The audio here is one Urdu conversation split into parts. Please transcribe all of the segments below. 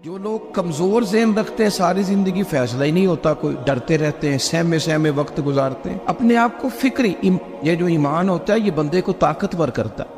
جو لوگ کمزور ذہن رکھتے ہیں ساری زندگی فیصلہ ہی نہیں ہوتا، کوئی ڈرتے رہتے ہیں، سہمے سہمے وقت گزارتے ہیں اپنے آپ کو فکری یہ جو ایمان ہوتا ہے یہ بندے کو طاقتور کرتا ہے،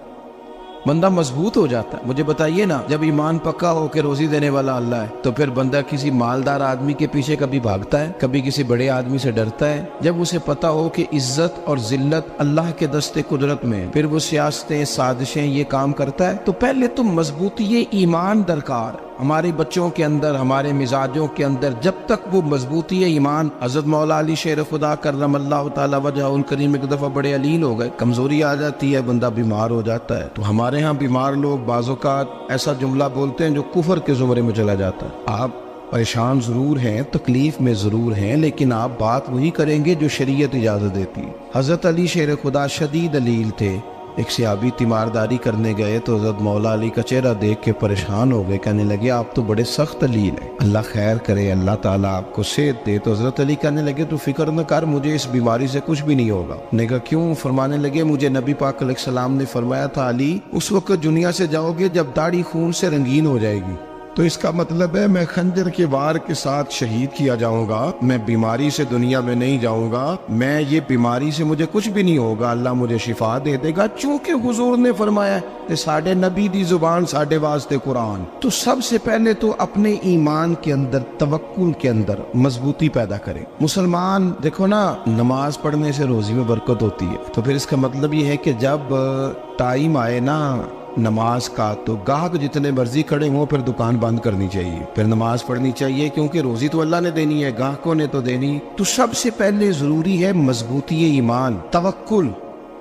بندہ مضبوط ہو جاتا ہے۔ مجھے بتائیے نا، جب ایمان پکا ہو کہ روزی دینے والا اللہ ہے تو پھر بندہ کسی مالدار آدمی کے پیچھے کبھی بھاگتا ہے، کبھی کسی بڑے آدمی سے ڈرتا ہے؟ جب اسے پتا ہو کہ عزت اور ذلت اللہ کے دست قدرت میں، پھر وہ سیاستیں سازشیں یہ کام کرتا ہے۔ تو پہلے تو مضبوطی ایمان درکار ہے ہمارے بچوں کے اندر، ہمارے مزاجوں کے اندر۔ جب تک وہ مضبوطی ایمان، حضرت مولا علی شیر خدا کرم اللہ تعالی وجہ الکریم ایک دفعہ بڑے علیل ہو گئے، کمزوری آ جاتی ہے، بندہ بیمار ہو جاتا ہے۔ تو ہمارے ہاں بیمار لوگ بعض اوقات ایسا جملہ بولتے ہیں جو کفر کے زمرے میں چلا جاتا ہے۔ آپ پریشان ضرور ہیں، تکلیف میں ضرور ہیں، لیکن آپ بات وہی کریں گے جو شریعت اجازت دیتی ہے۔ حضرت علی شیر خدا شدید علیل تھے، ایک صحابی تیمارداری کرنے گئے تو حضرت مولا علی کا چہرہ دیکھ کے پریشان ہو گئے، کہنے لگے آپ تو بڑے سخت علیل ہیں، اللہ خیر کرے، اللہ تعالیٰ آپ کو صحت دے۔ تو حضرت علی کہنے لگے تو فکر نہ کر، مجھے اس بیماری سے کچھ بھی نہیں ہوگا۔ نے کہا کیوں؟ فرمانے لگے مجھے نبی پاک علیہ السلام نے فرمایا تھا علی اس وقت دنیا سے جاؤ گے جب داڑھی خون سے رنگین ہو جائے گی، تو اس کا مطلب ہے میں خنجر کے وار کے ساتھ شہید کیا جاؤں گا، میں بیماری سے دنیا میں نہیں جاؤں گا، میں یہ بیماری سے مجھے کچھ بھی نہیں ہوگا، اللہ مجھے شفا دے دے گا، چونکہ حضور نے فرمایا کہ ساڈے نبی دی زبان ساڈے واسطے قرآن۔ تو سب سے پہلے تو اپنے ایمان کے اندر، توکل کے اندر مضبوطی پیدا کریں۔ مسلمان دیکھو نا، نماز پڑھنے سے روزی میں برکت ہوتی ہے، تو پھر اس کا مطلب یہ ہے کہ جب ٹائم آئے نا نماز کا تو گاہک جتنے مرضی کھڑے ہوں پھر دکان بند کرنی چاہیے، پھر نماز پڑھنی چاہیے، کیونکہ روزی تو اللہ نے دینی ہے، گاہکوں نے تو دینی۔ تو سب سے پہلے ضروری ہے مضبوطی ایمان، توکل،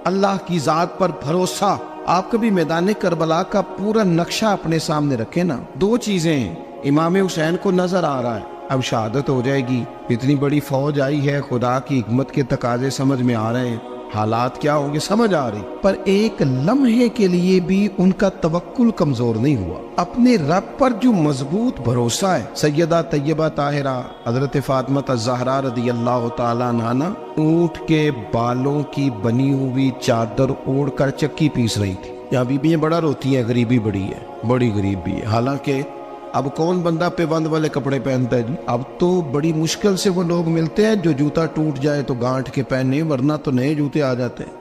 اللہ کی ذات پر بھروسہ۔ آپ کبھی میدان کربلا کا پورا نقشہ اپنے سامنے رکھیں نا، دو چیزیں ہیں، امام حسین کو نظر آ رہا ہے اب شہادت ہو جائے گی، اتنی بڑی فوج آئی ہے، خدا کی حکمت کے تقاضے سمجھ میں آ رہے ہیں، حالات کیا ہوں گے سمجھ آ رہی، پر ایک لمحے کے لیے بھی ان کا توکل کمزور نہیں ہوا۔ اپنے رب پر جو مضبوط بھروسہ ہے، سیدہ طیبہ طاہرہ حضرت فاطمہ الزہرا رضی اللہ تعالیٰ عنہا اونٹ کے بالوں کی بنی ہوئی چادر اوڑھ کر چکی پیس رہی تھی۔ یہاں بیویاں بڑا روتی ہیں، غریبی بڑی ہے، بڑی غریب بھی ہے، حالانکہ اب کون بندہ پیبند والے کپڑے پہنتا ہے جی؟ اب تو بڑی مشکل سے وہ لوگ ملتے ہیں جو جوتا ٹوٹ جائے تو گانٹھ کے پہنے، ورنہ تو نئے جوتے آ جاتے ہیں۔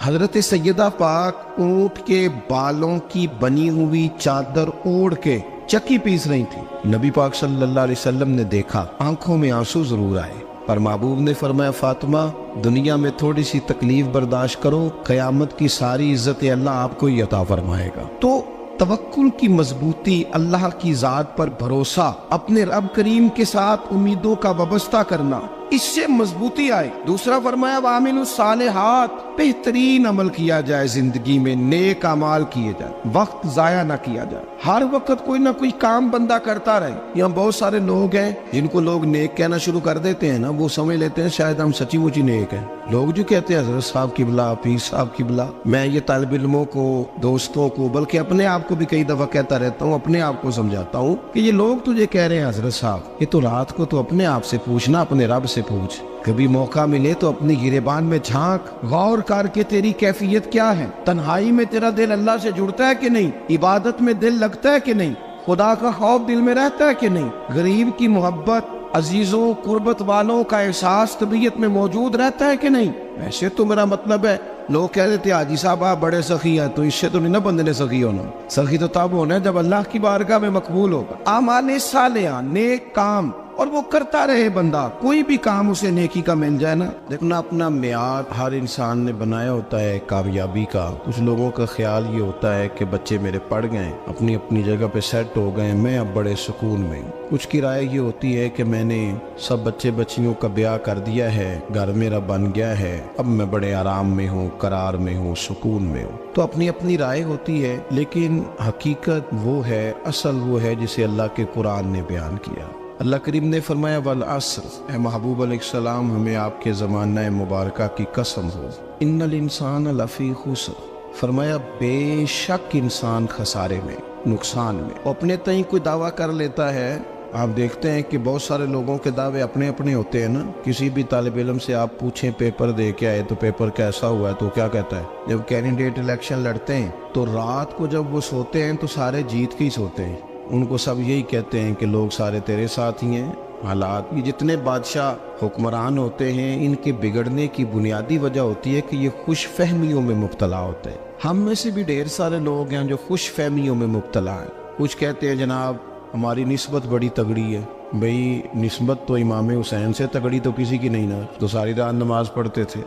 حضرت سیدہ پاک اونٹ کے بالوں کی بنی ہوئی چادر اوڑھ کے چکی پیس رہی تھی۔ نبی پاک صلی اللہ علیہ وسلم نے دیکھا، آنکھوں میں آنسو ضرور آئے، پر محبوب نے فرمایا فاطمہ دنیا میں تھوڑی سی تکلیف برداشت کرو، قیامت کی ساری عزت اللہ آپ کو ہی عطا فرمائے گا۔ تو توکل کی مضبوطی، اللہ کی ذات پر بھروسہ، اپنے رب کریم کے ساتھ امیدوں کا وابستہ کرنا، اس سے مضبوطی آئے۔ دوسرا فرمایا وَعَمِلُوا الصَّالِحَاتِ، بہترین عمل کیا جائے زندگی میں، نیک اعمال کیے جائے، وقت ضائع نہ کیا جائے، ہر وقت کوئی نہ کوئی کام بندہ کرتا رہے۔ یہاں بہت سارے لوگ ہیں جن کو لوگ نیک کہنا شروع کر دیتے ہیں نا، وہ سمجھ لیتے ہیں شاید ہم سچی مچی نیک ہیں۔ لوگ جو کہتے ہیں حضرت صاحب قبلہ، پیر صاحب قبلہ، میں یہ طالب علموں کو، دوستوں کو، بلکہ اپنے آپ کو بھی کئی دفعہ کہتا رہتا ہوں، اپنے آپ کو سمجھاتا ہوں کہ یہ لوگ تجھے کہہ رہے ہیں حضرت صاحب، یہ تو رات کو تو اپنے آپ سے پوچھنا، اپنے رب سے پوچھ، کبھی موقع ملے تو اپنی گریبان میں جھانک، غور کر کے تیری کیفیت کیا ہے، تنہائی میں تیرا دل اللہ سے جڑتا ہے کہ نہیں، عبادت میں دل لگتا ہے کہ نہیں، خدا کا خوف دل میں رہتا ہے کہ نہیں، غریب کی محبت، عزیزوں قربت والوں کا احساس طبیعت میں موجود رہتا ہے کہ نہیں۔ ویسے تو میرا مطلب ہے، لوگ کہہ دیتے حاجی صاحب آپ بڑے سخی ہیں، تو اس سے تو نہیں نا بندے نے سخی ہونا، سخی تو تب ہونا ہے جب اللہ کی بارگاہ میں مقبول ہوگا۔ اعمال صالحہ، نیک کام، اور وہ کرتا رہے بندہ، کوئی بھی کام اسے نیکی کا مل جائے نا۔ دیکھنا اپنا معیار ہر انسان نے بنایا ہوتا ہے کامیابی کا۔ کچھ لوگوں کا خیال یہ ہوتا ہے کہ بچے میرے پڑھ گئے، اپنی اپنی جگہ پہ سیٹ ہو گئے، میں اب بڑے سکون میں ہوں۔ کچھ کی رائے یہ ہوتی ہے کہ میں نے سب بچے بچیوں کا بیاہ کر دیا ہے، گھر میرا بن گیا ہے، اب میں بڑے آرام میں ہوں، قرار میں ہوں، سکون میں ہوں۔ تو اپنی اپنی رائے ہوتی ہے، لیکن حقیقت وہ ہے، اصل وہ ہے جسے اللہ کے قرآن نے بیان کیا۔ اللہ کریم نے فرمایا والعصر، اے محبوب علیہ السلام ہمیں آپ کے زمانہ مبارکہ کی قسم ہو، ان الانسان لفی خسر، فرمایا بے شک انسان خسارے میں، نقصان میں۔ اپنے تئیں کوئی دعویٰ کر لیتا ہے، آپ دیکھتے ہیں کہ بہت سارے لوگوں کے دعوے اپنے اپنے ہوتے ہیں نا۔ کسی بھی طالب علم سے آپ پوچھیں پیپر دے کے آئے تو پیپر کیسا ہوا ہے تو کیا کہتا ہے؟ جب کینڈیڈیٹ الیکشن لڑتے ہیں تو رات کو جب وہ سوتے ہیں تو سارے جیت کے ہی سوتے ہیں، ان کو سب یہی کہتے ہیں کہ لوگ سارے تیرے ساتھ ہی ہیں. حالات یہ جتنے بادشاہ حکمران ہوتے ہیں ان کے بگڑنے کی بنیادی وجہ ہوتی ہے کہ یہ خوش فہمیوں میں مبتلا ہوتے ہیں. ہم میں سے بھی ڈھیر سارے لوگ ہیں جو خوش فہمیوں میں مبتلا ہیں. کچھ کہتے ہیں جناب ہماری نسبت بڑی تگڑی ہے. بھئی نسبت تو امام حسین سے تگڑی تو کسی کی نہیں نا. تو ساری رات نماز پڑھتے تھے,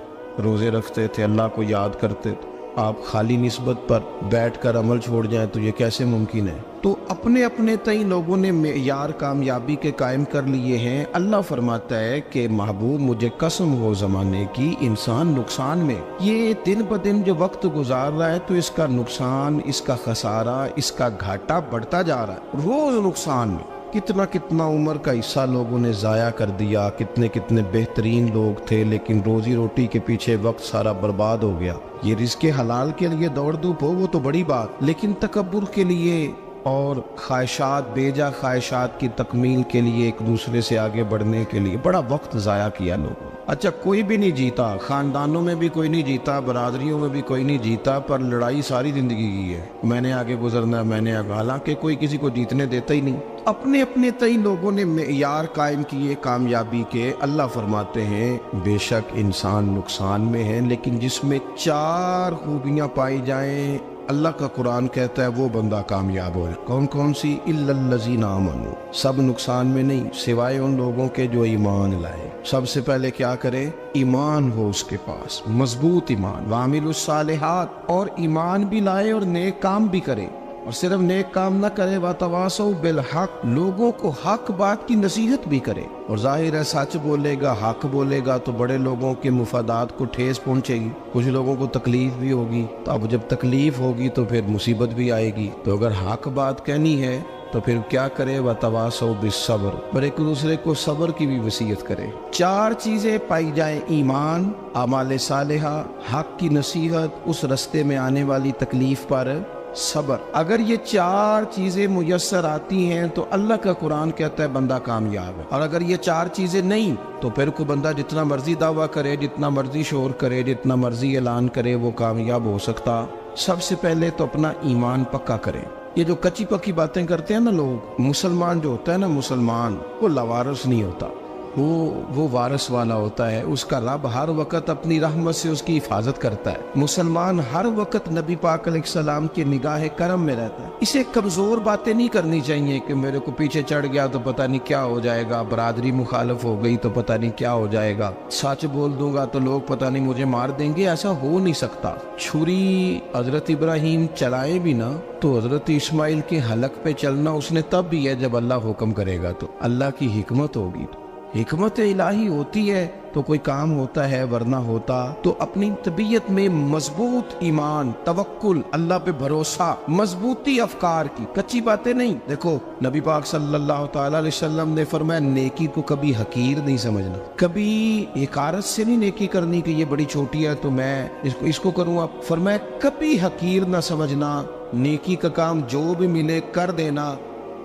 روزے رکھتے تھے, اللہ کو یاد کرتے تھے. آپ خالی نسبت پر بیٹھ کر عمل چھوڑ جائیں تو یہ کیسے ممکن ہے؟ تو اپنے اپنے تئیں لوگوں نے معیار کامیابی کے قائم کر لیے ہیں. اللہ فرماتا ہے کہ محبوب مجھے قسم ہو زمانے کی انسان نقصان میں. یہ دن بدن جو وقت گزار رہا ہے تو اس کا نقصان, اس کا خسارہ, اس کا گھاٹا بڑھتا جا رہا ہے روز نقصان میں. کتنا کتنا عمر کا حصہ لوگوں نے ضائع کر دیا. کتنے کتنے بہترین لوگ تھے لیکن روزی روٹی کے پیچھے وقت سارا برباد ہو گیا. یہ رزق حلال کے لیے دوڑ دھوپ ہو وہ تو بڑی بات, لیکن تکبر کے لیے اور خواہشات, بیجا خواہشات کی تکمیل کے لیے, ایک دوسرے سے آگے بڑھنے کے لیے بڑا وقت ضائع کیا لوگوں. اچھا کوئی بھی نہیں جیتا, خاندانوں میں بھی کوئی نہیں جیتا, برادریوں میں بھی کوئی نہیں جیتا, پر لڑائی ساری زندگی کی ہے. میں نے آگے گزرنا, میں نے آگے, حالانکہ کوئی کسی کو جیتنے دیتا ہی نہیں. اپنے اپنے تئیں لوگوں نے معیار قائم کیے کامیابی کے. اللہ فرماتے ہیں بے شک انسان نقصان میں ہے, لیکن جس میں 4 خوبیاں پائی جائیں اللہ کا قرآن کہتا ہے وہ بندہ کامیاب ہو. کون کون سی؟ الا الذین آمنوا. سب نقصان میں نہیں سوائے ان لوگوں کے جو ایمان لائے. سب سے پہلے کیا کرے؟ ایمان ہو اس کے پاس, مضبوط ایمان. وعملوا الصالحات, اور ایمان بھی لائے اور نیک کام بھی کرے. اور صرف نیک کام نہ کرے, وَتَوَاصَوْا بِالْحَقِّ, لوگوں کو حق بات کی نصیحت بھی کرے. اور ظاہر ہے سچ بولے گا, حق بولے گا تو بڑے لوگوں کے مفادات کو ٹھیس پہنچے گی, کچھ لوگوں کو تکلیف بھی ہوگی. تو اب جب تکلیف ہوگی تو پھر مصیبت بھی آئے گی. تو اگر حق بات کہنی ہے تو پھر کیا کرے؟ وَتَوَاصَوْا بِالصَّبْرِ, اور ایک دوسرے کو صبر کی بھی وصیت کرے. 4 چیزیں پائی جائیں, ایمان, اعمال صالحہ, حق کی نصیحت, اس رستے میں آنے والی تکلیف پر صبر. اگر یہ 4 چیزیں میسر آتی ہیں تو اللہ کا قرآن کہتا ہے بندہ کامیاب ہے. اور اگر یہ 4 چیزیں نہیں تو پھر کوئی بندہ جتنا مرضی دعویٰ کرے, جتنا مرضی شور کرے, جتنا مرضی اعلان کرے, وہ کامیاب ہو سکتا. سب سے پہلے تو اپنا ایمان پکا کرے. یہ جو کچی پکی باتیں کرتے ہیں نا لوگ, مسلمان جو ہوتا ہے نا, مسلمان وہ لاوارث نہیں ہوتا, وہ وارث والا ہوتا ہے. اس کا رب ہر وقت اپنی رحمت سے اس کی حفاظت کرتا ہے. مسلمان ہر وقت نبی پاک علیہ السلام کی نگاہ کرم میں رہتا ہے. اسے کمزور باتیں نہیں کرنی چاہیے کہ میرے کو پیچھے چڑھ گیا تو پتہ نہیں کیا ہو جائے گا, برادری مخالف ہو گئی تو پتہ نہیں کیا ہو جائے گا, سچ بول دوں گا تو لوگ پتہ نہیں مجھے مار دیں گے. ایسا ہو نہیں سکتا. چھری حضرت ابراہیم چلائے بھی نا تو حضرت اسماعیل کے حلق پہ چلنا اس نے تب بھی ہے جب اللہ حکم کرے گا. تو اللہ کی حکمت ہوگی, حکمت الہی ہوتی ہے تو کوئی کام ہوتا ہے, ورنہ ہوتا. تو اپنی طبیعت میں مضبوط ایمان, توکل, اللہ پہ بھروسہ, مضبوطی افکار کی, کچی باتیں نہیں. دیکھو نبی پاک صلی اللہ تعالی علیہ وسلم نے فرمایا نیکی کو کبھی حقیر نہیں سمجھنا, کبھی حقارت سے نہیں نیکی کرنی کہ یہ بڑی چھوٹی ہے تو میں اس کو کروں گا. فرمایا کبھی حقیر نہ سمجھنا, نیکی کا کام جو بھی ملے کر دینا.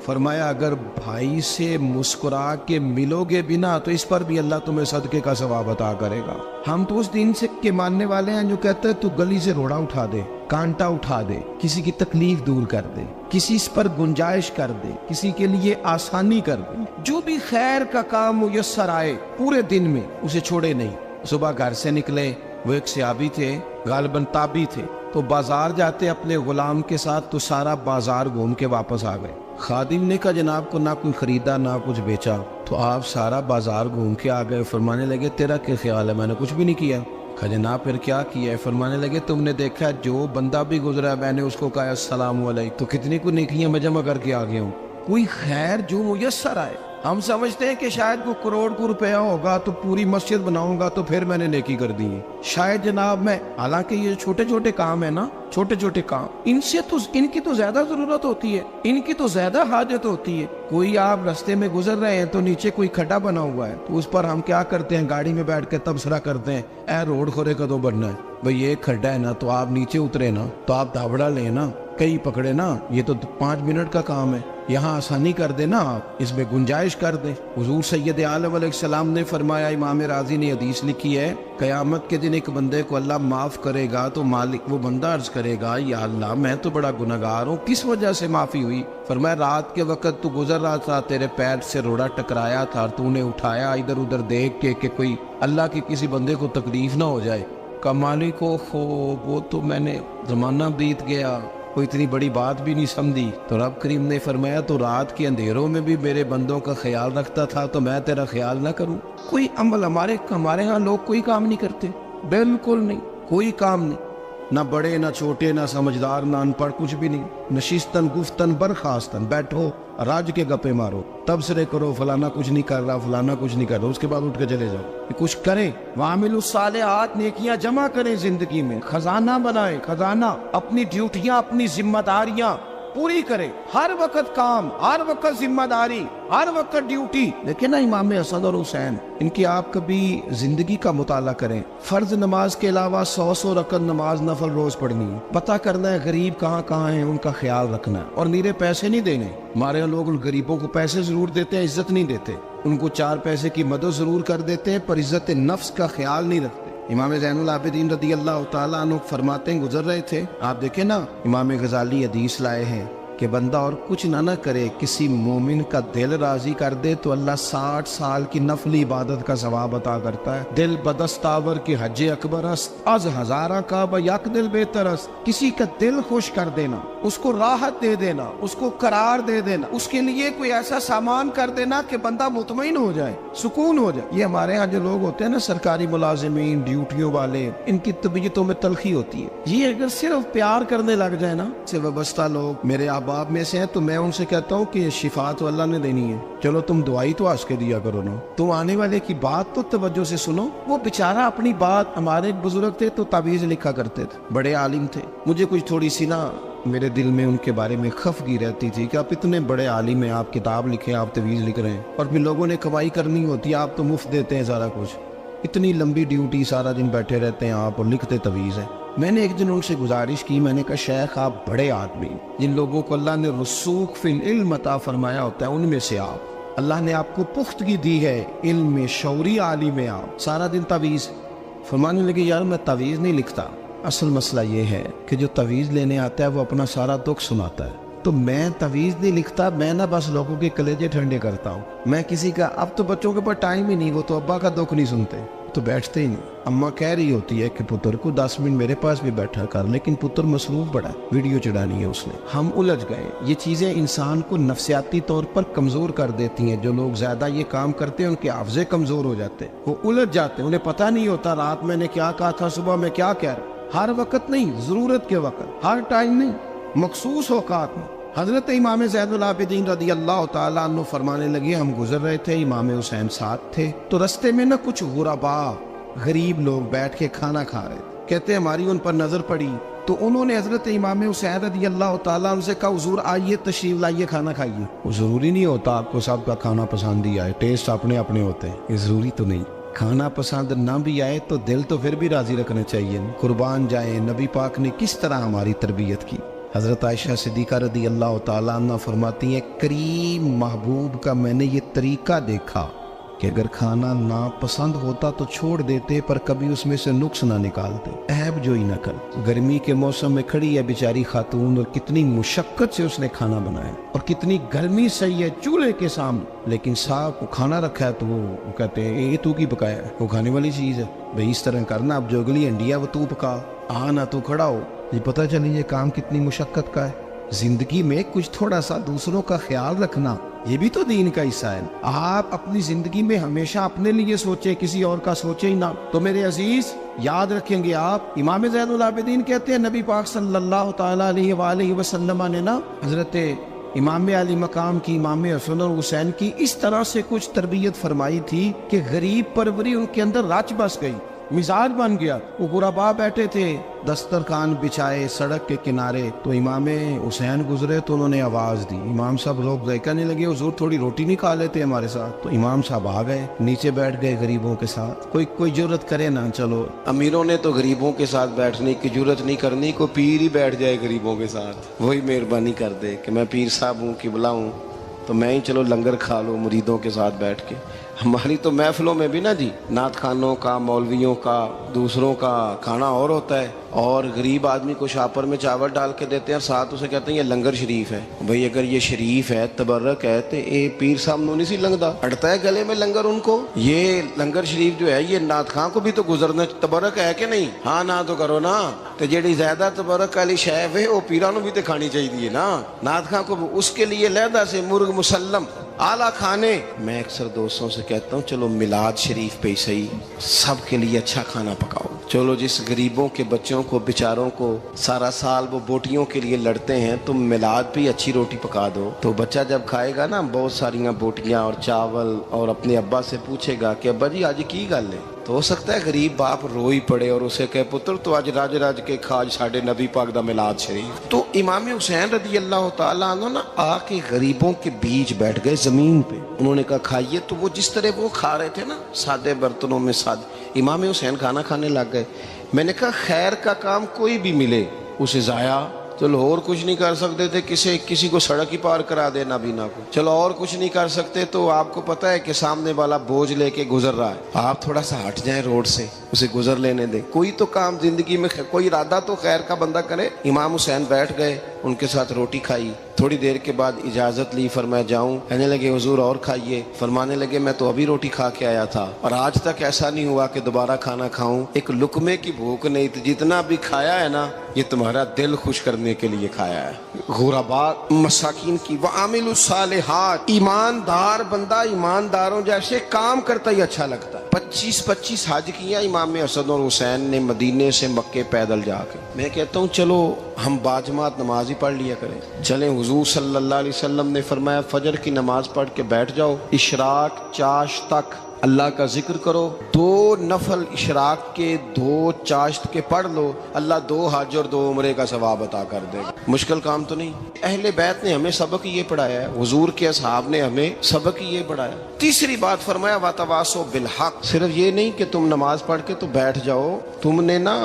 فرمایا اگر بھائی سے مسکرا کے ملو گے بنا تو اس پر بھی اللہ تمہیں صدقے کا ثواب عطا کرے گا. ہم تو اس دین سے کے ماننے والے ہیں جو کہتے ہیں تو گلی سے روڑا اٹھا دے, کانٹا اٹھا دے, کسی کی تکلیف دور کر دے, کسی اس پر گنجائش کر دے, کسی کے لیے آسانی کر دے. جو بھی خیر کا کام میسر آئے پورے دن میں اسے چھوڑے نہیں. صبح گھر سے نکلے, وہ ایک صحابی تھے, غالباً تابعی تھے, تو بازار جاتے اپنے غلام کے ساتھ تو سارا بازار گھوم کے واپس آ گئے. خادم نے کہا جناب کو نہ کوئی خریدا نہ کچھ بیچا, تو آپ سارا بازار گھوم کے آ گئے. فرمانے لگے تیرا کیا خیال ہے؟ میں نے کچھ بھی نہیں کیا. کہا جناب پھر کیا کیا ہے؟ فرمانے لگے تم نے دیکھا جو بندہ بھی گزرا میں نے اس کو کہا السلام علیکم, تو کتنی کو نیکیاں میں جمع کر کے آ گیا ہوں. کوئی خیر جو میسر آئے. ہم سمجھتے ہیں کہ شاید کوئی کروڑ کو روپیہ ہوگا تو پوری مسجد بناؤں گا تو پھر میں نے نیکی کر دی ہے. شاید جناب میں, حالانکہ یہ چھوٹے چھوٹے کام ہے نا, چھوٹے چھوٹے کام, ان کی تو زیادہ ضرورت ہوتی ہے, ان کی تو زیادہ حاجت ہوتی ہے. کوئی آپ رستے میں گزر رہے ہیں تو نیچے کوئی کھڈا بنا ہوا ہے تو اس پر ہم کیا کرتے ہیں, گاڑی میں بیٹھ کے تبصرہ کرتے ہیں اے روڈ کھورے کدوں بننا ہے. بھئی ایک کھڈا ہے نا تو آپ نیچے اترے نا, تو آپ دھابڑا لیں نا, کئی پکڑے نا، یہ تو 5 منٹ کا کام ہے، یہاں آسانی کر دے نا آپ، اس میں گنجائش کر دیں۔ حضور سید عالم علیہ السلام نے فرمایا، امام راضی نے حدیث لکھی ہے، قیامت کے دن ایک بندے کو اللہ معاف کرے گا تو مالک وہ بندہ عرض کرے گا، یا اللہ میں تو بڑا گناہگار ہوں، کس وجہ سے معافی ہوئی؟ فرمایا رات کے وقت تو گزر رہا تھا، تیرے پیر سے روڑا ٹکرایا تھا اور تو نے اٹھایا ادھر ادھر دیکھ کے کہ کوئی اللہ کے کسی بندے کو تکلیف نہ ہو جائے۔ کہ مالک وہ تو میں نے زمانہ بیت گیا، کوئی اتنی بڑی بات بھی نہیں سمجھی۔ تو رب کریم نے فرمایا تو رات کے اندھیروں میں بھی میرے بندوں کا خیال رکھتا تھا تو میں تیرا خیال نہ کروں؟ کوئی عمل ہمارے ہاں لوگ کوئی کام نہیں کرتے، بالکل نہیں، کوئی کام نہیں، نہ بڑے نہ چھوٹے نہ سمجھدار نہ ان پڑھ، کچھ بھی نہیں۔ نشستن گفتن برخاستن، بیٹھو راج کے گپے مارو، تبصرے کرو، فلانا کچھ نہیں کر رہا، فلانا کچھ نہیں کر رہا، اس کے بعد اٹھ کے چلے جاؤ۔ کچھ کریں، وعملوا الصالحات، نیکیاں جمع کریں زندگی میں، خزانہ بنائیں، خزانہ، اپنی ڈیوٹیاں اپنی ذمہ داریاں پوری کریں، ہر وقت کام، ہر وقت ذمہ داری، ہر وقت ڈیوٹی۔ لیکن نا امام حسن اور حسین، ان کی آپ کبھی زندگی کا مطالعہ کریں، فرض نماز کے علاوہ 100 رکعت نماز نفل روز پڑھنی ہے، پتہ کرنا ہے غریب کہاں کہاں ہیں، ان کا خیال رکھنا ہے، اور نیرے پیسے نہیں دینے۔ ہمارے یہاں لوگ غریبوں کو پیسے ضرور دیتے ہیں، عزت نہیں دیتے، ان کو 4 پیسے کی مدد ضرور کر دیتے ہیں پر عزت نفس کا خیال نہیں رکھتے۔ امام زین العابدین رضی اللہ تعالیٰ عنہ فرماتے ہیں، گزر رہے تھے، آپ دیکھیں نا، امام غزالی حدیث لائے ہیں کہ بندہ اور کچھ نہ کرے، کسی مومن کا دل راضی کر دے تو اللہ 60 سال کی نفلی عبادت کا ثواب عطا کرتا ہے۔ دل بدستاور کی حج اکبر است، از ہزارہ کعبہ یک دل بہتر است۔ کسی کا دل خوش کر دینا، اس کو راحت دے دینا، اس کو قرار دے دینا، اس کے لیے کوئی ایسا سامان کر دینا کہ بندہ مطمئن ہو جائے، سکون ہو جائے۔ یہ ہمارے ہاں جو لوگ ہوتے ہیں نا، سرکاری ملازمین، ڈیوٹیوں والے، ان کی طبیعتوں میں تلخی ہوتی ہے۔ یہ اگر صرف پیار کرنے لگ جائے نا، سے وابستہ لوگ میرے احباب میں سے ہیں، تو میں ان سے کہتا ہوں کہ شفا تو اللہ نے دینی ہے، چلو تم دعائی تو آج کے دیا کرو نا، تم آنے والے کی بات تو توجہ سے سنو۔ وہ بیچارہ اپنی بات، ہمارے ایک بزرگ تھے تو تعویذ لکھا کرتے تھے، بڑے عالم تھے، مجھے کچھ تھوڑی سی نا میرے دل میں ان کے بارے میں خفگی رہتی تھی کہ آپ اتنے بڑے عالم ہیں، آپ کتاب لکھیں، آپ تعویذ لکھ رہے ہیں، اور پھر لوگوں نے کمائی کرنی ہوتی ہے، آپ تو مفت دیتے ہیں سارا کچھ، اتنی لمبی ڈیوٹی، سارا دن بیٹھے رہتے ہیں آپ اور لکھتے تعویذ ہیں۔ میں نے ایک دن ان سے گزارش کی، میں نے کہا شیخ آپ بڑے آدمی، جن لوگوں کو اللہ نے رسوخ فی العلم عطا فرمایا ہوتا ہے، ان میں سے آپ، اللہ نے آپ کو پختگی دی ہے، علم میں شعوری عالم ہے آپ، سارا دن تعویذ۔ فرمانے لگے یار میں تعویذ نہیں لکھتا، اصل مسئلہ یہ ہے کہ جو تعویذ لینے آتا ہے وہ اپنا سارا دکھ سناتا ہے، تو میں تعویذ نہیں لکھتا، میں نہ بس لوگوں کے کلیجے ٹھنڈے کرتا ہوں، میں کسی کا، اب تو بچوں کے پاس ٹائم ہی نہیں، وہ تو ابا کا دکھ نہیں سنتے، تو بیٹھتے ہی نہیں۔ اماں کہہ رہی ہوتی ہے کہ پتر کو 10 منٹ میرے پاس بھی بیٹھا کر، لیکن پتر مصروف بڑا ہے، ویڈیو چڑھانی ہے اس نے۔ ہم الجھ گئے۔ یہ چیزیں انسان کو نفسیاتی طور پر کمزور کر دیتی ہیں۔ جو لوگ زیادہ یہ کام کرتے ہیں ان کے حافظے کمزور ہو جاتے ہیں، وہ الجھ جاتے ہیں، انہیں پتہ نہیں ہوتا رات میں نے کیا کہا تھا، صبح میں کیا کہہ رہا۔ ہر وقت نہیں، ضرورت کے وقت، ہر ٹائم نہیں، مخصوص اوقات میں۔ حضرت امام زین العابدین رضی اللہ تعالیٰ عنہ فرمانے لگے، ہم گزر رہے تھے، امام حسین ساتھ تھے، تو رستے میں نہ کچھ غربا، غریب لوگ بیٹھ کے کھانا کھا رہے تھے، کہتے ہماری ان پر نظر پڑی تو انہوں نے حضرت امام حسین رضی اللہ تعالیٰ عنہ سے کہا حضور آئیے، تشریف لائیے، کھانا کھائیے۔ وہ ضروری نہیں ہوتا آپ کو سب کا کھانا پسند ہی آئے، ٹیسٹ اپنے اپنے ہوتے ہیں، یہ ضروری تو نہیں۔ کھانا پسند نہ بھی آئے تو دل تو پھر بھی راضی رکھنا چاہیے۔ قربان جائیں، نبی پاک نے کس طرح ہماری تربیت کی۔ حضرت عائشہ صدیقہ رضی اللہ تعالیٰ عنہ فرماتی ہیں، کریم محبوب کا میں نے یہ طریقہ دیکھا کہ اگر کھانا ناپسند ہوتا تو چھوڑ دیتے، پر کبھی اس میں سے نقص نہ نکالتے، عیب جوئی نہ کر۔ گرمی کے موسم میں کھڑی ہے بیچاری خاتون، اور کتنی مشقت سے اس نے کھانا بنایا، اور کتنی گرمی سہی ہے چولہے کے سامنے، لیکن صاحب کو کھانا رکھا ہے تو وہ کہتے ہیں یہ تو کی پکایا ہے، وہ کھانے والی چیز ہے بھئی، اس طرح کرنا، اب جو اگلی ہنڈی ہے وہ تو پکا، نہ تو کھڑا ہو۔ یہ پتہ چلی یہ کام کتنی مشقت کا ہے۔ زندگی میں کچھ تھوڑا سا دوسروں کا خیال رکھنا، یہ بھی تو دین کا حصہ ہے۔ آپ اپنی زندگی میں ہمیشہ اپنے لیے سوچیں، کسی اور کا سوچیں ہی نہ۔ تو میرے عزیز یاد رکھیں گے آپ، امام زین العابدین کہتے ہیں نبی پاک صلی اللہ تعالیٰ علیہ وآلہ وسلم نے نا حضرت امام علی مقام کی، امام حسن اور حسین کی اس طرح سے کچھ تربیت فرمائی تھی کہ غریب پروری ان کے اندر رچ بس گئی۔ مزاج بن گیا. وہ غربا بیٹھے تھے دسترخوان بچھائے سڑک کے کنارے, تو امام حسین گزرے تو انہوں نے آواز دی. امام صاحب لوگ کہنے لگے حضور تھوڑی روٹی نہیں کھا لیتے ہمارے ساتھ. تو امام صاحب آ گئے, نیچے بیٹھ گئے غریبوں کے ساتھ. کوئی جرت کرے نا, چلو امیروں نے تو غریبوں کے ساتھ بیٹھنے کی جرت نہیں کرنی, کو پیر ہی بیٹھ جائے غریبوں کے ساتھ, وہی مہربانی کر دے کہ میں پیر صاحب ہوں قبلہ ہوں تو میں ہی چلو لنگر کھا لوں مریدوں کے ساتھ بیٹھ کے. ہماری تو محفلوں میں بھی نا جی نعت خانوں کا, مولویوں کا, دوسروں کا کھانا اور ہوتا ہے, اور غریب آدمی کو شاپر میں چاول ڈال کے دیتے ہیں اور ساتھ اسے کہتے ہیں یہ لنگر شریف ہے. بھئی اگر یہ شریف ہے تبرک ہے تو اے پیر صاحب نو نہیں سی لنگدا, اڑتا ہے گلے میں لنگر ان کو. یہ لنگر شریف جو ہے یہ نعت خان کو بھی تو گزرنا تبرک ہے کہ نہیں؟ ہاں نہ تو کرو نا, تو جیڑی زیادہ تبرک والی شے ہے وہ پیراں نو بھی تو کھانی چاہیے نا. نعت خان کو اس کے لیے علیحدہ سے مرغ مسلم اعلیٰ کھانے. میں اکثر دوستوں سے کہتا ہوں چلو میلاد شریف پہ ہی صحیح سب کے لیے اچھا کھانا پکاؤ. چلو جس غریبوں کے بچوں کو بیچاروں کو سارا سال وہ بوٹیوں کے لیے لڑتے ہیں, تم میلاد پہ اچھی روٹی پکا دو, تو بچہ جب کھائے گا نا بہت ساریاں بوٹیاں اور چاول, اور اپنے ابا سے پوچھے گا کہ ابا جی آج کی گل ہے, تو ہو سکتا ہے غریب باپ روئی پڑے اور اسے کہے پتر تو آج راج راج کے کھاج ساڈے نبی پاک دا میلاد شریف. تو امام حسین رضی اللہ تعالیٰ عنہ نا آ کے غریبوں کے بیچ بیٹھ گئے زمین پہ. انہوں نے کہا کھائیے, تو وہ جس طرح وہ کھا رہے تھے نا سادے برتنوں میں سادے, امام حسین کھانا کھانے لگ گئے. میں نے کہا خیر کا کام کوئی بھی ملے اسے ضائع, چلو اور کچھ نہیں کر سکتے تھے کسی کو سڑک ہی پار کرا دے نابینا کو, چلو اور کچھ نہیں کر سکتے تو آپ کو پتہ ہے کہ سامنے والا بوجھ لے کے گزر رہا ہے, آپ تھوڑا سا ہٹ جائیں روڈ سے, اسے گزر لینے دیں. کوئی تو کام زندگی میں کوئی ارادہ تو خیر کا بندہ کرے. امام حسین بیٹھ گئے, ان کے ساتھ روٹی کھائی, تھوڑی دیر کے بعد اجازت لی, فرمایا جاؤں؟ کہنے لگے حضور اور کھائیے. فرمانے لگے میں تو ابھی روٹی کھا کے آیا تھا اور آج تک ایسا نہیں ہوا کہ دوبارہ کھانا کھاؤں, ایک لقمے کی بھوک نہیں تھی, جتنا بھی کھایا ہے نا یہ تمہارا دل خوش کرنے کے لیے کھایا ہے. غرباء مساکین کی وعامل الصالحات, ایماندار بندہ ایمانداروں جیسے کام کرتا ہی اچھا لگتا ہے. 25 حج کیا امام حسن اور حسین نے مدینے سے مکے پیدل جا کے. میں کہتا ہوں چلو ہم باجماعت نماز ہی پڑھ لیا کریں. چلیں حضور صلی اللہ علیہ وسلم نے فرمایا فجر کی نماز پڑھ کے بیٹھ جاؤ, اشراق چاشت تک اللہ کا ذکر کرو, 2 نفل اشراق کے 2 چاشت کے پڑھ لو, اللہ 2 حج اور 2 عمرے کا ثواب عطا کر دے گا. مشکل کام تو نہیں. اہل بیت نے ہمیں سبق یہ پڑھایا ہے, حضور کے اصحاب نے ہمیں سبق یہ پڑھایا. تیسری بات فرمایا وَتَوَاصَوْا بِالْحَقِّ, صرف یہ نہیں کہ تم نماز پڑھ کے تو بیٹھ جاؤ, تم نے نا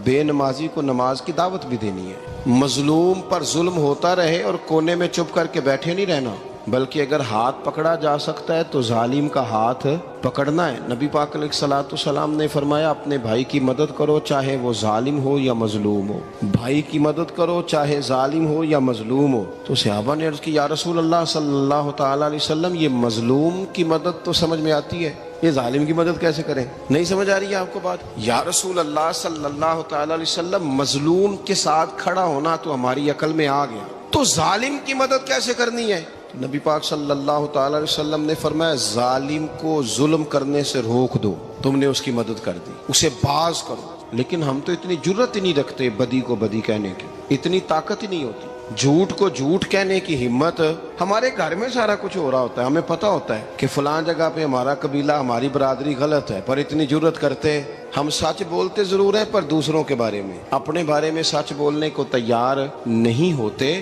بے نمازی کو نماز کی دعوت بھی دینی ہے. مظلوم پر ظلم ہوتا رہے اور کونے میں چپ کر کے بیٹھے نہیں رہنا, بلکہ اگر ہاتھ پکڑا جا سکتا ہے تو ظالم کا ہاتھ پکڑنا ہے. نبی پاک علیہ الصلوۃ والسلام نے فرمایا اپنے بھائی کی مدد کرو چاہے وہ ظالم ہو یا مظلوم ہو, بھائی کی مدد کرو چاہے ظالم ہو یا مظلوم ہو. تو صحابہ نے عرض کی یا رسول اللہ صلی اللہ تعالیٰ علیہ وسلم یہ مظلوم کی مدد تو سمجھ میں آتی ہے, یہ ظالم کی مدد کیسے کریں؟ نہیں سمجھ آ رہی ہے آپ کو بات؟ یا رسول اللہ صلی اللہ تعالیٰ علیہ وسلم مظلوم کے ساتھ کھڑا ہونا تو ہماری عقل میں آ گیا, تو ظالم کی مدد کیسے کرنی ہے؟ نبی پاک صلی اللہ تعالیٰ علیہ وسلم نے فرمایا ظالم کو ظلم کرنے سے روک دو, تم نے اس کی مدد کر دی, اسے باز کرو. لیکن ہم تو اتنی جرت ہی نہیں رکھتے بدی کو بدی کہنے کی, اتنی طاقت ہی نہیں ہوتی. جھوٹ کو جھوٹ کہنے کی ہمت, ہمارے گھر میں سارا کچھ ہو رہا ہوتا ہے, ہمیں پتہ ہوتا ہے کہ فلاں جگہ پہ ہمارا قبیلہ ہماری برادری غلط ہے, پر اتنی جرت کرتے. ہم سچ بولتے ضرور ہیں پر دوسروں کے بارے میں, اپنے بارے میں سچ بولنے کو تیار نہیں ہوتے.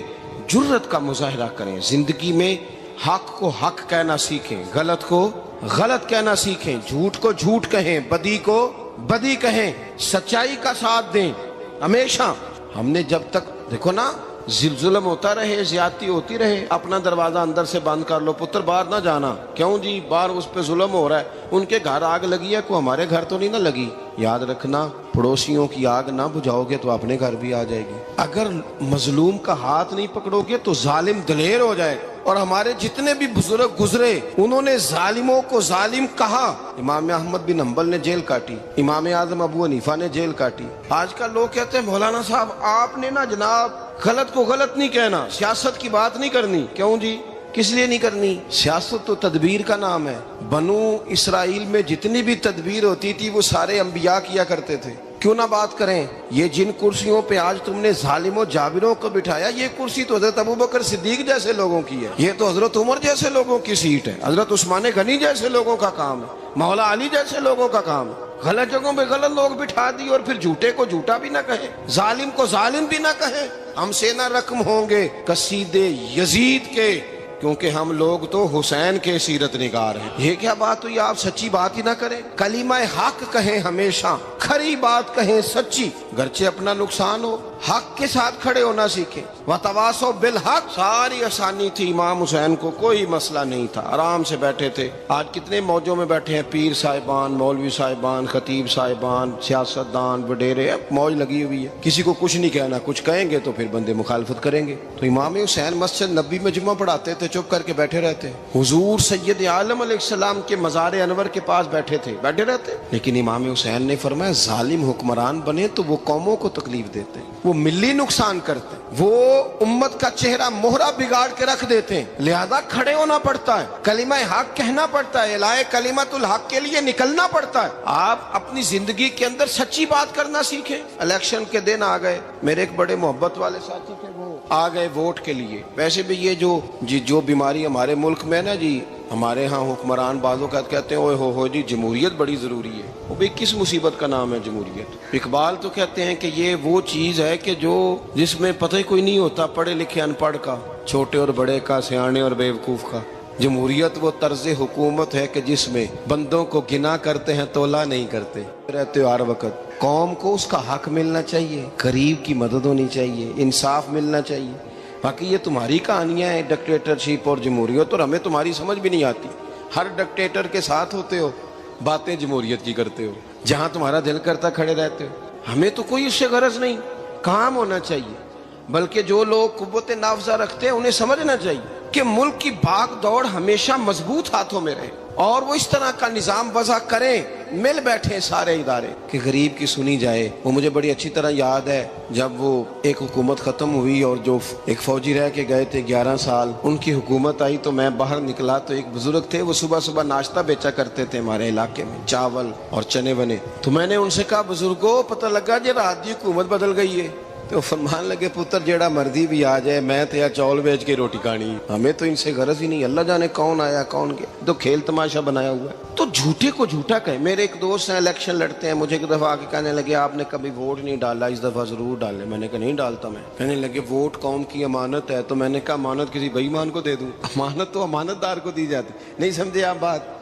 جرت کا مظاہرہ کریں, زندگی میں حق کو حق کہنا سیکھیں, غلط کو غلط کہنا سیکھیں, جھوٹ کو جھوٹ کہیں, بدی کو بدی کہیں, سچائی کا ساتھ دیں ہمیشہ. ہم نے جب تک دیکھو نا ظلم ہوتا رہے, زیادتی ہوتی رہے, اپنا دروازہ اندر سے بند کر لو, پتر باہر نہ جانا. کیوں جی؟ باہر اس پہ ظلم ہو رہا ہے, ان کے گھر آگ لگی ہے, کو ہمارے گھر تو نہیں نہ لگی. یاد رکھنا پڑوسیوں کی آگ نہ بجھاؤ گے تو اپنے گھر بھی آ جائے گی. اگر مظلوم کا ہاتھ نہیں پکڑو گے تو ظالم دلیر ہو جائے. اور ہمارے جتنے بھی بزرگ گزرے انہوں نے ظالموں کو ظالم کہا. امام احمد بن حنبل نے جیل کاٹی, امام اعظم ابو حنیفہ نے جیل کاٹی. آج کل لوگ کہتے ہیں مولانا صاحب آپ نے نا جناب غلط کو غلط نہیں کہنا, سیاست کی بات نہیں کرنی. کیوں جی؟ کس لیے نہیں کرنی؟ سیاست تو تدبیر کا نام ہے. بنو اسرائیل میں جتنی بھی تدبیر ہوتی تھی وہ سارے انبیاء کیا کرتے تھے. کیوں نہ بات کریں؟ یہ جن کرسیوں پہ آج تم نے ظالموں جابروں کو بٹھایا, یہ کرسی تو حضرت ابوبکر صدیق جیسے لوگوں کی ہے, یہ تو حضرت عمر جیسے لوگوں کی سیٹ ہے, حضرت عثمان غنی جیسے لوگوں کا کام ہے, مولا علی جیسے لوگوں کا کام ہے. غلط جگہوں پہ غلط لوگ بٹھا دی اور پھر جھوٹے کو جھوٹا بھی نہ کہے، ظالم کو ظالم بھی نہ کہے۔ ہم سے نہ رقم ہوں گے قصیدے یزید کے، کیونکہ ہم لوگ تو حسین کے سیرت نگار ہیں۔ یہ کیا بات ہوئی، آپ سچی بات ہی نہ کریں، کلمہ حق کہیں، ہمیشہ کھری بات کہیں، سچی، گرچہ اپنا نقصان ہو، حق کے ساتھ کھڑے ہونا سیکھیں۔ وتواصوا بالحق، ساری آسانی تھی، امام حسین کو کوئی مسئلہ نہیں تھا، آرام سے بیٹھے تھے۔ آج کتنے موجوں میں بیٹھے ہیں، پیر صاحبان، مولوی صاحبان، خطیب صاحبان، سیاستدان، وڈیرے، موج لگی ہوئی ہے، کسی کو کچھ نہیں کہنا، کچھ کہیں گے تو پھر بندے مخالفت کریں گے۔ تو امام حسین مسجد نبی میں جمعہ پڑھاتے تھے، چپ کر کے بیٹھے رہتے، حضور سید عالم علیہ السلام کے مزار انور کے پاس بیٹھے تھے، بیٹھے رہتے۔ لیکن امام حسین نے فرمایا ظالم حکمران بنے تو وہ قوموں کو تکلیف دیتے ہیں، وہ ملی نقصان کرتے ہیں، وہ امت کا چہرہ مہرہ بگاڑ کے رکھ دیتے ہیں، لہذا کھڑے ہونا پڑتا ہے، کلمہ حق کہنا پڑتا ہے، الائے کلمت الحق کے لیے نکلنا پڑتا ہے۔ آپ اپنی زندگی کے اندر سچی بات کرنا سیکھیں۔ الیکشن کے دن آ گئے، میرے ایک بڑے محبت والے ساتھی تھے، وہ آ گئے ووٹ کے لیے۔ ویسے بھی یہ جو بیماری ہمارے ملک میں نا جی، ہمارے ہاں حکمران بعضوں کا کہتے ہیں اوے ہو جی جمہوریت بڑی ضروری ہے۔ وہ بھی کس مصیبت کا نام ہے جمہوریت؟ اقبال تو کہتے ہیں کہ یہ وہ چیز ہے کہ جس میں پتہ ہی کوئی نہیں ہوتا پڑھے لکھے ان پڑھ کا، چھوٹے اور بڑے کا، سیانے اور بیوقوف کا۔ جمہوریت وہ طرز حکومت ہے کہ جس میں بندوں کو گنا کرتے ہیں، تولا نہیں کرتے رہتے ہو ہر وقت۔ قوم کو اس کا حق ملنا چاہیے، غریب کی مدد ہونی چاہیے، انصاف ملنا چاہیے۔ باقی یہ تمہاری کہانیاں ہیں ڈکٹیٹرشپ اور جمہوریت، اور ہمیں تمہاری سمجھ بھی نہیں آتی۔ ہر ڈکٹیٹر کے ساتھ ہوتے ہو، باتیں جمہوریت کی کرتے ہو، جہاں تمہارا دل کرتا کھڑے رہتے ہو۔ ہمیں تو کوئی اس سے غرض نہیں، کام ہونا چاہیے۔ بلکہ جو لوگ قوت نافذہ رکھتے ہیں انہیں سمجھنا چاہیے کہ ملک کی بھاگ دوڑ ہمیشہ مضبوط ہاتھوں میں رہے، اور وہ اس طرح کا نظام وضع کریں، مل بیٹھے سارے ادارے کہ غریب کی سنی جائے۔ وہ مجھے بڑی اچھی طرح یاد ہے جب وہ ایک حکومت ختم ہوئی اور جو ایک فوجی رہ کے گئے تھے 11 سال، ان کی حکومت آئی تو میں باہر نکلا تو ایک بزرگ تھے، وہ صبح صبح ناشتہ بیچا کرتے تھے ہمارے علاقے میں، چاول اور چنے بنے۔ تو میں نے ان سے کہا بزرگوں پتہ لگا جی رات دی حکومت بدل گئی ہے۔ تو فرمان لگے پتر جیڑا مرضی بھی آ جائے، میں تو یا چاول بیچ کے روٹی کھانی، ہمیں تو ان سے غرض ہی نہیں، اللہ جانے کون آیا کون گیا، تو کھیل تماشا بنایا ہوا ہے۔ تو جھوٹے کو جھوٹا کہیں۔ میرے ایک دوست ہیں الیکشن لڑتے ہیں، مجھے ایک دفعہ آ کے کہنے لگے آپ نے کبھی ووٹ نہیں ڈالا، اس دفعہ ضرور ڈالیں۔ میں نے کہا نہیں ڈالتا میں۔ کہنے لگے ووٹ قوم کی امانت ہے، تو میں نے کہا امانت کسی بے ایمان کو دے دوں؟ امانت تو امانت دار کو دی جاتی۔ نہیں سمجھے آپ بات؟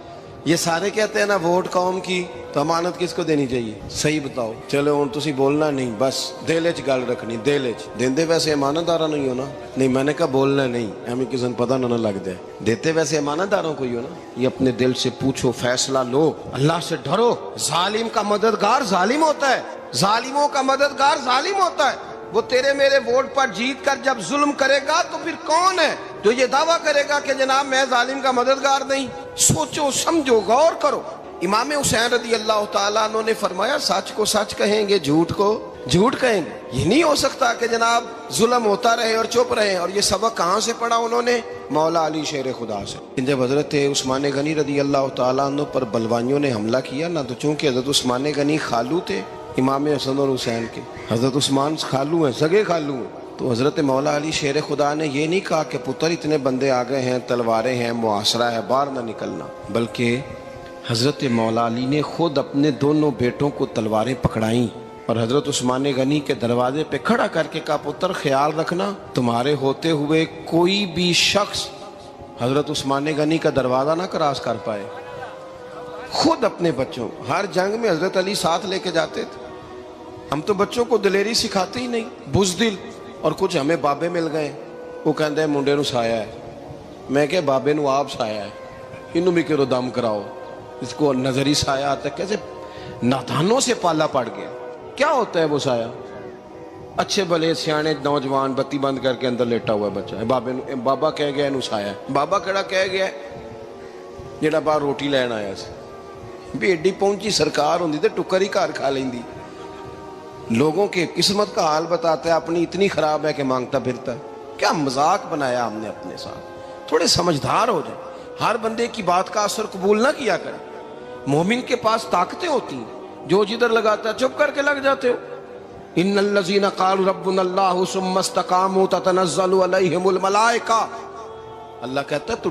یہ سارے کہتے ہیں نا ووٹ قوم کی، تو امانت کس کو دینی چاہیے؟ صحیح بتاؤ۔ چلو ہوں تسی بولنا نہیں، بس دل وچ گل رکھنی، دل وچ دیندے ویسے امانت داراں نہیں ہو نا۔ نہیں میں نے کہا بولنا نہیں، ہمیں کسی کو پتہ نہ لگ جائے، دیتے ویسے امانت داروں کو ہی ہو نا۔ یہ اپنے دل سے پوچھو، فیصلہ لو، اللہ سے ڈرو۔ ظالم کا مددگار ظالم ہوتا ہے، ظالموں کا مددگار ظالم ہوتا ہے۔ وہ تیرے میرے ووٹ پر جیت کر جب ظلم کرے گا تو پھر کون ہے جو یہ دعویٰ کرے گا کہ جناب میں ظالم کا مددگار نہیں؟ سوچو سمجھو، غور کرو۔ امام حسین رضی اللہ تعالیٰ عنہ نے فرمایا سچ کو سچ کہیں گے، جھوٹ کو جھوٹ کہیں گے۔ یہ نہیں ہو سکتا کہ جناب ظلم ہوتا رہے اور چپ رہے۔ اور یہ سبق کہاں سے پڑھا انہوں نے؟ مولا علی شیر خدا سے۔ جب حضرت عثمان غنی رضی اللہ تعالیٰ عنہ پر بلوائیوں نے حملہ کیا نا، تو چونکہ حضرت عثمان غنی خالو تھے امام حسن اور حسین کے، حضرت عثمان خالو ہیں، سگے خالو ہیں، تو حضرت مولا علی شیر خدا نے یہ نہیں کہا کہ پتر اتنے بندے آ گئے ہیں، تلواریں ہیں، محاصرہ ہے، باہر نہ نکلنا، بلکہ حضرت مولا علی نے خود اپنے دونوں بیٹوں کو تلواریں پکڑائیں اور حضرت عثمان غنی کے دروازے پہ کھڑا کر کے کہا پتر خیال رکھنا تمہارے ہوتے ہوئے کوئی بھی شخص حضرت عثمان غنی کا دروازہ نہ کراس کر پائے۔ خود اپنے بچوں، ہر جنگ میں حضرت علی ساتھ لے کے جاتے تھے۔ ہم تو بچوں کو دلیری سکھاتے ہی نہیں، بزدل۔ اور کچھ ہمیں بابے مل گئے، وہ کہتے ہیں منڈے نو سایا ہے، میں کہ بابے نو آپ سایا ہے، انہوں بھی کرو دم کراؤ، اس کو نظری سایہ آتا ہے۔ کیسے نادانوں سے پالا پڑ گیا۔ کیا ہوتا ہے وہ سایہ؟ اچھے بھلے سیانے نوجوان بتی بند کر کے اندر لیٹا ہوا ہے بچہ، بابا کہہ گیا انہوں سایہ ہے۔ بابا کہڑا کہہ گیا جڑا باہر روٹی لین آیا سی، بھی ایڈی پہنچی سرکار ہوندی تے ٹکر ہی گھر کھا لیندی۔ لوگوں کے قسمت کا حال بتاتا ہے، اپنی اتنی خراب ہے کہ مانگتا پھرتا ہے۔ کیا مذاق بنایا ہم نے اپنے ساتھ۔ تھوڑے سمجھدار ہو جائیں، ہر بندے کی بات کا اثر قبول نہ کیا کریں۔ مومن کے پاس طاقتیں ہوتی ہیں، جو جدھر لگاتا ہے چپ کر کے لگ جاتے ہو۔ ان الذین قالوا ربنا اللہ ثم استقاموا تتنزل علیہم الملائکہ، اللہ کہتا ہے تو